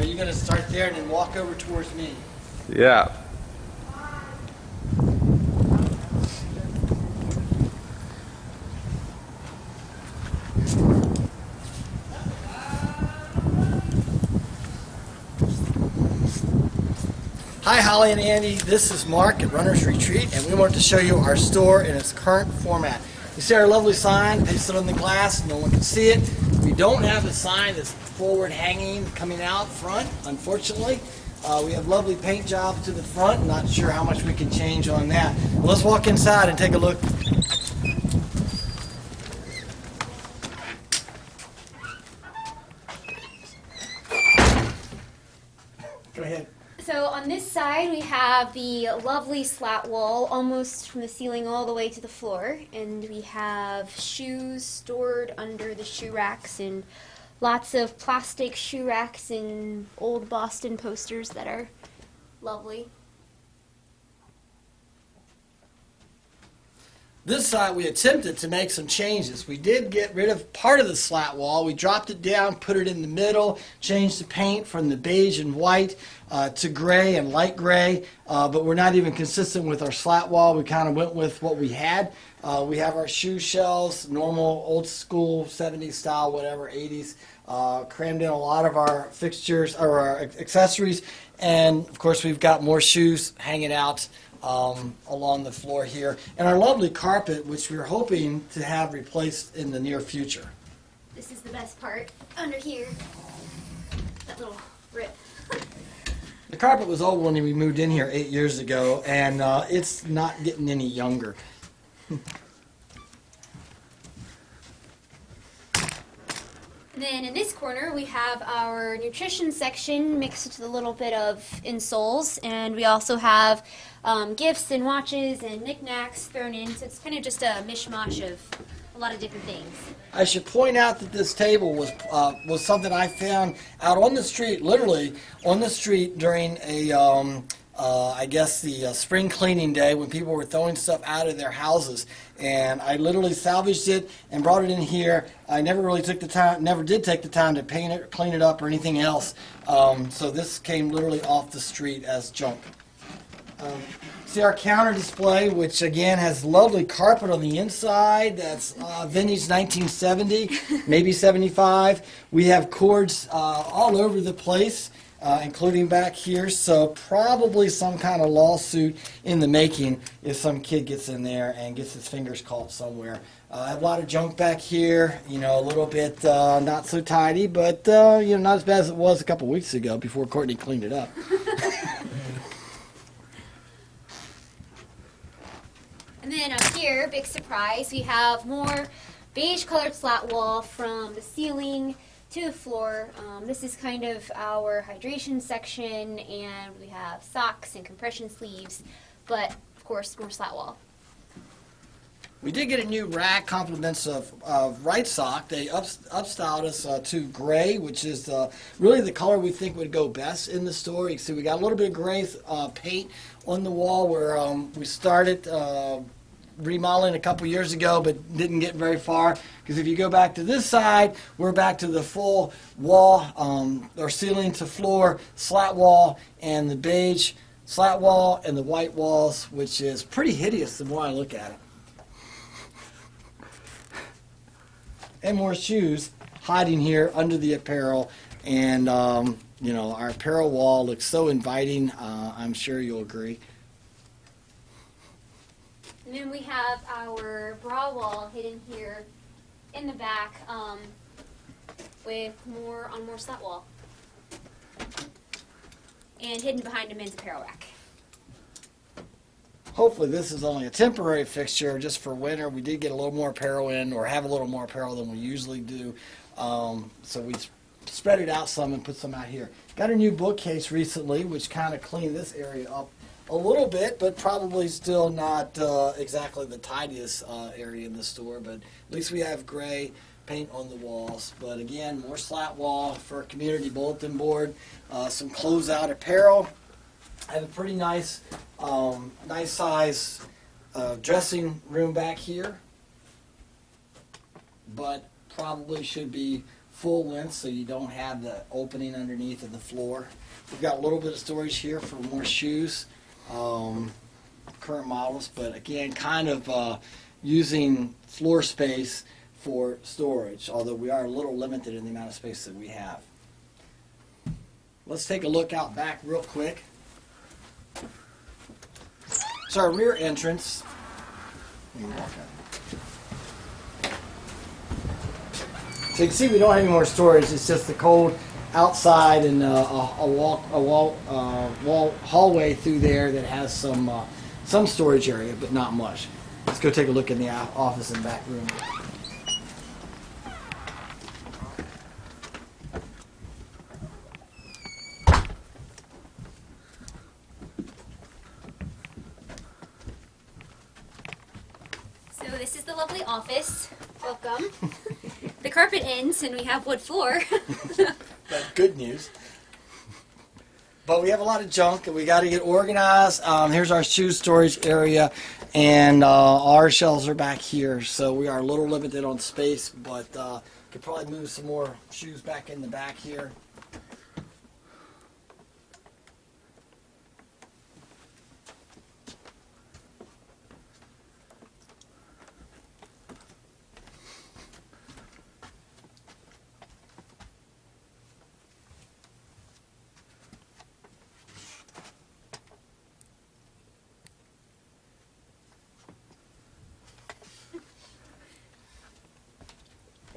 you going to start there and then walk over towards me? Yeah. Hi Holly and Andy, this is Mark at Runner's Retreat, and we wanted to show you our store in its current format. You see our lovely sign pasted on the glass, no one can see it. We don't have a sign that's forward hanging coming out front, unfortunately. We have lovely paint jobs to the front, not sure how much we can change on that. Well, let's walk inside and take a look. Go ahead. So on this side we have the lovely slat wall almost from the ceiling all the way to the floor, and we have shoes stored under the shoe racks and lots of plastic shoe racks and old Boston posters that are lovely. This side we attempted to make some changes. We did get rid of part of the slat wall. We dropped it down, put it in the middle, changed the paint from the beige and white to gray and light gray, but we're not even consistent with our slat wall. We kind of went with what we had. We have our shoe shelves, normal old school 70s style, whatever, 80s. Crammed in a lot of our fixtures or our accessories, and of course we've got more shoes hanging out along the floor here, and our lovely carpet, which we're hoping to have replaced in the near future. This is the best part under here, that little rip. The carpet was old when we moved in here 8 years ago, and it's not getting any younger. And then in this corner we have our nutrition section mixed with a little bit of insoles, and we also have gifts and watches and knickknacks thrown in, so it's kind of just a mishmash of a lot of different things. I should point out that this table was something I found out on the street, literally on the street during a I guess the spring cleaning day when people were throwing stuff out of their houses, and I literally salvaged it and brought it in here. I never really took the time, never did take the time to paint it or clean it up or anything else. So this came literally off the street as junk. See our counter display, which again has lovely carpet on the inside. That's vintage 1970, maybe 75. We have cords all over the place, including back here. So probably some kind of lawsuit in the making if some kid gets in there and gets his fingers caught somewhere. I have a lot of junk back here, you know, a little bit not so tidy, but you know, not as bad as it was a couple weeks ago before Courtney cleaned it up. And then up here, big surprise, we have more beige colored slat wall from the ceiling to the floor. This is kind of our hydration section, and we have socks and compression sleeves, but of course more slat wall. We did get a new rack, compliments of Right Sock. They upstyled us to gray, which is really the color we think would go best in the store. You can see we got a little bit of gray paint on the wall where we started remodeling a couple years ago, but didn't get very far, because if you go back to this side, we're back to the full wall or ceiling to floor slat wall, and the beige slat wall and the white walls, which is pretty hideous the more I look at it. And more shoes hiding here under the apparel, and you know, our apparel wall looks so inviting. I'm sure you'll agree. And then we have our bra wall hidden here in the back with more slat wall, and hidden behind a men's apparel rack. Hopefully this is only a temporary fixture just for winter. We did get a little more apparel in, or have a little more apparel than we usually do. So we spread it out some and put some out here. Got a new bookcase recently, which kind of cleaned this area up a little bit, but probably still not exactly the tidiest area in the store. But at least we have gray paint on the walls. But again, more slat wall for a community bulletin board, some closeout apparel. I have a pretty nice size dressing room back here, but probably should be full length, so you don't have the opening underneath of the floor. We've got a little bit of storage here for more shoes, current models, but again, kind of using floor space for storage, although we are a little limited in the amount of space that we have. Let's take a look out back real quick. So our rear entrance. Let me walk out. So you can see we don't have any more storage. It's just the cold outside and a hallway through there that has some storage area, but not much. Let's go take a look in the office and back room. So this is the lovely office. Welcome. The carpet ends and we have wood floor. That's good news. But we have a lot of junk and we got to get organized. Here's our shoe storage area, and our shelves are back here. So we are a little limited on space, but could probably move some more shoes back in the back here.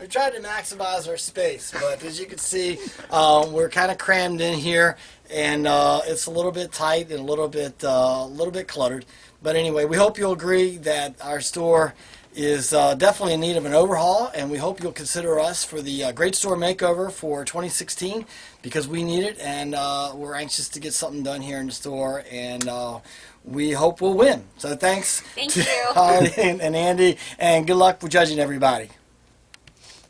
We tried to maximize our space, but as you can see, we're kind of crammed in here, and it's a little bit tight and a little bit cluttered. But anyway, we hope you'll agree that our store is definitely in need of an overhaul, and we hope you'll consider us for the Great Store Makeover for 2016, because we need it, and we're anxious to get something done here in the store, and we hope we'll win. So thanks Thank to you. Holly and Andy, and good luck with judging everybody.